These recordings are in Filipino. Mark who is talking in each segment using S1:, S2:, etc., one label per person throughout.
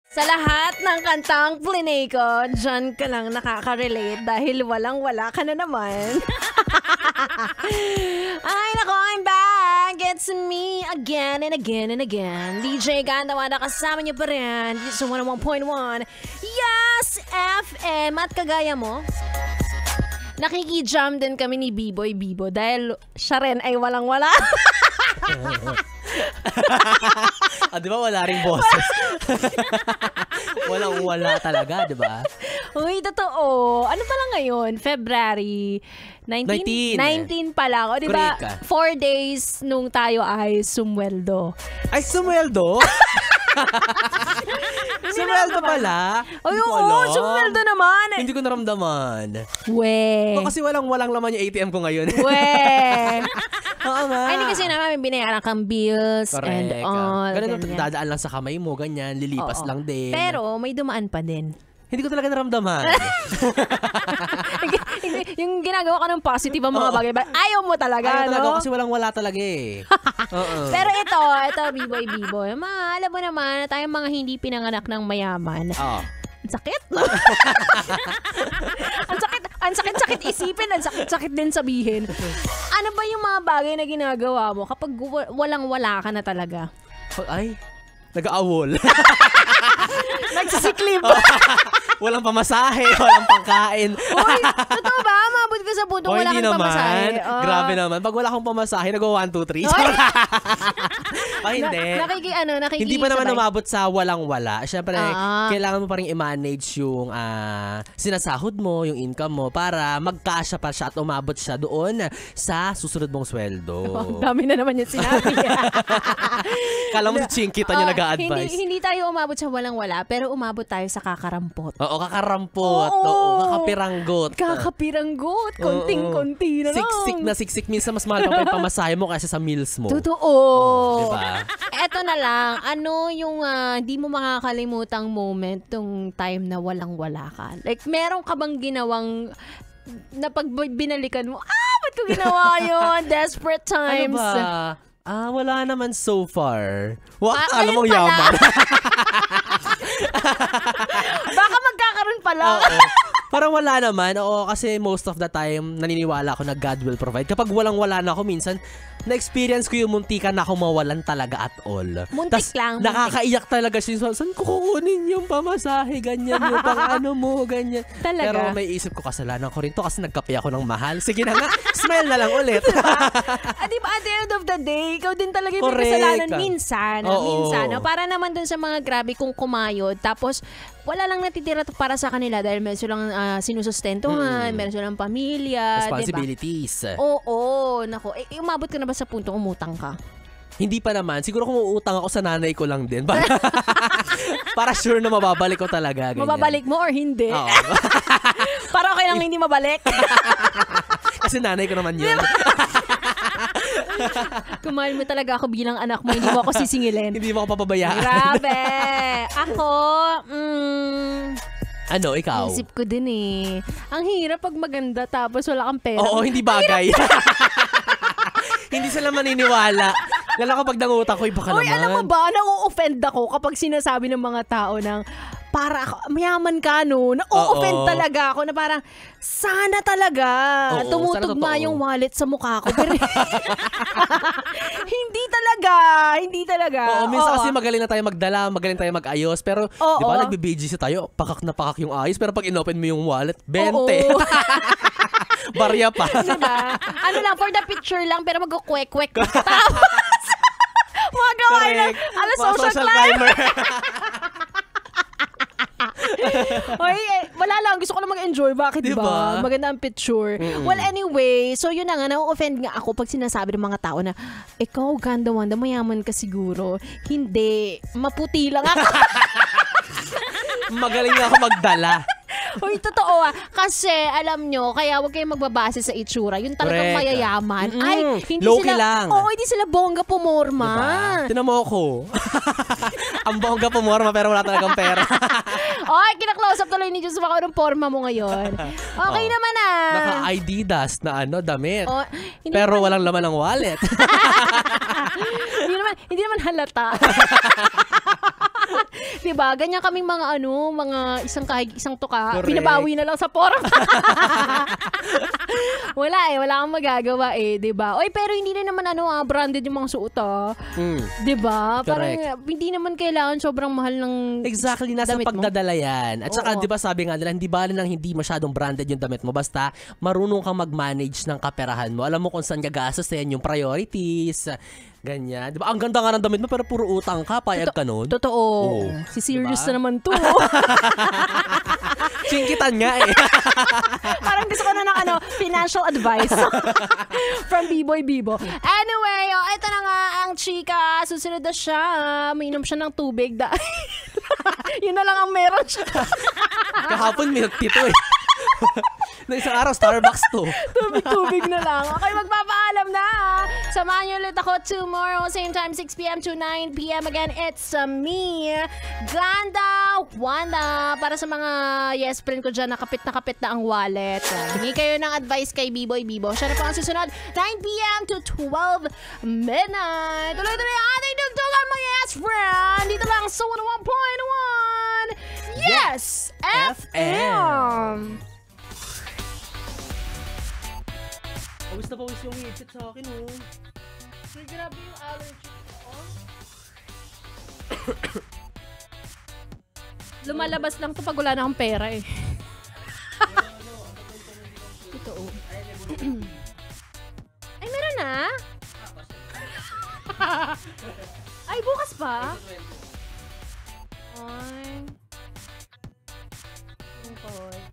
S1: Sa lahat ng kantang plinay ko, dyan ka lang nakaka-relate dahil walang-wala ka na naman. Ay, nako, I'm back. It's me again and again and again. DJ Gandawada, kasama niyo pa rin. Dito sa 101.1 Yes FM. At kagaya mo, nakiki-jam din kami ni B-Boy Bibo dahil siya rin ay walang-wala.
S2: Di ba wala ring boses? Walang-wala talaga, di ba?
S1: Uy, totoo. Ano pala ngayon? February 19 pa lang. O, di ba? 4 days nung tayo ay sumweldo.
S2: Ay, sumweldo? Sumweldo pala?
S1: Ay, oo, sumweldo naman.
S2: Hindi ko naramdaman.
S1: We.
S2: Kasi walang laman yung ATM ko ngayon.
S1: We.
S2: Oo nga.
S1: Ay, hindi kasi naman binayaran kang bills.
S2: Correct.
S1: And all.
S2: Ganun, dadaan lang sa kamay mo, ganyan, lilipas lang din.
S1: Pero may dumaan pa din.
S2: Hindi ko talaga naramdaman.
S1: Yung ginagawa ka ng positive ang mga bagay, ayaw mo talaga,
S2: ayaw talaga
S1: no?
S2: Kasi walang-wala talaga eh.
S1: Pero ito, B-Boy. Alam mo naman na tayong mga hindi pinanganak ng mayaman.
S2: Oo.
S1: Ang sakit. Ang sakit isipin, ang sakit din sabihin. Ano ba yung mga bagay na ginagawa mo kapag walang-wala ka na talaga?
S2: Ay, nag-aawol.
S1: Nagsisiklib.
S2: Walang pamasahe, walang pangkain.
S1: Uy, totoo ba? Mabot ka sa puntong wala kang pamasahe.
S2: Grabe naman. Pag wala kang pamasahe, nag-1, 2, 3. Hindi.
S1: Hindi
S2: pa naman umabot sa walang-wala. Siyempre, kailangan mo pa rin i-manage yung sinasahod mo, yung income mo, para magkasya pa siya at umabot siya doon sa susunod mong sweldo.
S1: Ang dami na naman yung sinabi.
S2: Kala mo si Chinkita niya nag-a-advise.
S1: Hindi tayo umabot sa walang-wala, pero umabot tayo sa kakarampot.
S2: Oo, kakarampot. Oo, kakapiranggot.
S1: Kakapiranggot. Konting-konti na lang.
S2: Siksik. Minsan mas mahal pa yung pamasahe mo kaysa sa meals mo.
S1: Totoo.
S2: Diba?
S1: Eto na lang, ano yung di mo makakalimutang moment tong time na walang-wala ka? Like, meron ka bang ginawang na pag binalikan mo, ba't ko ginawa yun? Desperate times.
S2: Ano ba? Wala naman so far. Alam mong yaman.
S1: Baka magkakaroon pala.
S2: Parang wala naman. Oo, kasi most of the time, naniniwala ako na God will provide. Kapag walang-wala na ako, minsan, na-experience ko yung muntikan na ako mawalan talaga at all.
S1: Muntik lang.
S2: Nakakaiyak talaga siya. Saan ko kukunin yung pamasahe? Ganyan, yung pang-ano mo, ganyan.
S1: Talaga?
S2: Pero may isip ko, kasalanan ko rin to kasi nagkape ako ng mahal. Sige na nga, smile na lang ulit.
S1: Diba, at the end of the day, ikaw din talaga yung may kasalanan minsan. Minsan. Para naman dun sa mga grabe kong kumayod. Tapos, wala lang natitira para sa kanila dahil meron silang sinusustentuhan, meron silang pamilya.
S2: Responsibilities.
S1: Diba? Oo. Nako, umabot ka na ba sa punto umutang ka?
S2: Hindi pa naman. Siguro kung uutang ako sa nanay ko lang din. Para sure na mababalik ko talaga. Ganyan.
S1: Mababalik mo or hindi?
S2: Oo.
S1: Para okay lang hindi mabalik?
S2: Kasi nanay ko naman yun.
S1: Kung mahal mo talaga ako bilang anak mo, hindi mo ako sisingilin.
S2: Hindi mo ako papabayaan.
S1: Grabe. Ako,
S2: Ano, ikaw?
S1: isip ko din eh. Ang hirap pag maganda tapos wala kang pera.
S2: Oo, hindi bagay. Hindi sila maniniwala. Lalo kapag nangutak ko, baka naman.
S1: Uy, alam mo ba, nau-offend ako kapag sinasabi ng mga tao ng para mayaman ka, no? Na-offend talaga ako na parang, sana talaga tumutugma yung wallet sa mukha ko. Pero hindi talaga.
S2: Oo, minsan kasi magaling na tayo magdala, magaling tayo mag-ayos. Pero, di ba, nagbe-BGC tayo, pakak na pakak yung ayos. Pero pag inopen mo yung wallet, 20. Barya pa.
S1: Diba? Ano lang, for the picture lang, pero mag-kwek-kwek. Tapos, mga gawain lang, social climber. Oy, wala lang. Gusto ko lang mag-enjoy. Bakit
S2: diba?
S1: ba? Maganda ang picture. Well, anyway, so yun na nga, na-offend nga ako pag sinasabi ng mga tao na, ikaw, ganda, wanda, mayaman ka siguro. Hindi. Maputi lang ako.
S2: Magaling nga ako magdala.
S1: Uy, totoo kasi alam nyo, kaya huwag kayong magbabase sa itsura. Yung talagang mayayaman. Ay, hindi
S2: Low-key
S1: sila,
S2: lang.
S1: hindi sila bongga pumorma.
S2: Diba? Tinan mo ako. Ang bongga pumorma pero wala talagang pera.
S1: Oy, kina-close up tuloy ni Diyos baka ng forma mo ngayon. Okay naman
S2: Naka-Adidas na damit.
S1: naman,
S2: Pero walang laman ng wallet.
S1: hindi naman halata. 'Di ba? Ganyan kaming mga mga isang kahig, isang tuka. Binabawi na lang sa forum. Wala kang magagawa 'di ba? Oy, pero hindi na naman branded yung mga suot 'di ba? Parang hindi naman kailangan sobrang mahal ng
S2: exactly, nasa pagdadala yan. At saka 'di ba sabi nga nila, hindi bale nang hindi masyadong branded yung damit mo, basta marunong kang mag-manage ng kaperahan mo. Alam mo kung saan gagastusin, yung priorities. Ganyan. Diba? Ang ganda nga ng damit mo pero puro utang ka. Payag ka nun.
S1: Totoo. Si serious na naman to.
S2: Singkitan nga
S1: Parang gusto ko na ng financial advice from B-Boy Bibo. Anyway, ito na nga ang chika. Susunod na siya. Mainom siya ng tubig. Yun na lang ang meron siya.
S2: Kahapon milk tea to na isang araw, Starbucks to.
S1: Tubig na lang. Okay, magpapaalam na. Samahan niyo ulit ako tomorrow, same time, 6 p.m. to 9 p.m. Again, it's me, Glanda Wanda. Para sa mga yes friend ko dyan, nakapit na ang wallet. Hingi kayo ng advice kay B-Boy Bibo. Siya na po ang susunod, 9 p.m. to 12 midnight. Tuloy-tuloy ang ating dugtugan, mga yes friend. Dito lang sa 101.1 Yes FM.
S2: Pawis na pawis yung headset sa akin,
S1: Ay, grabe yung allergy ko. Lumalabas lang to pag wala na akong pera Totoo. Ay, meron na? Ay, bukas pa? Ay. Okay.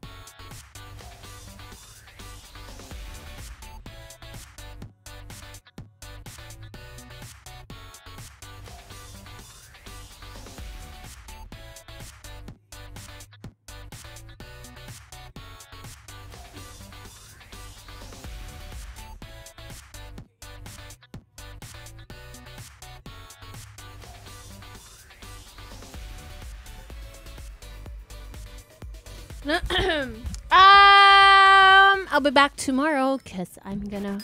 S1: I'll be back tomorrow because I'm gonna.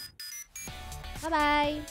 S1: Bye-bye.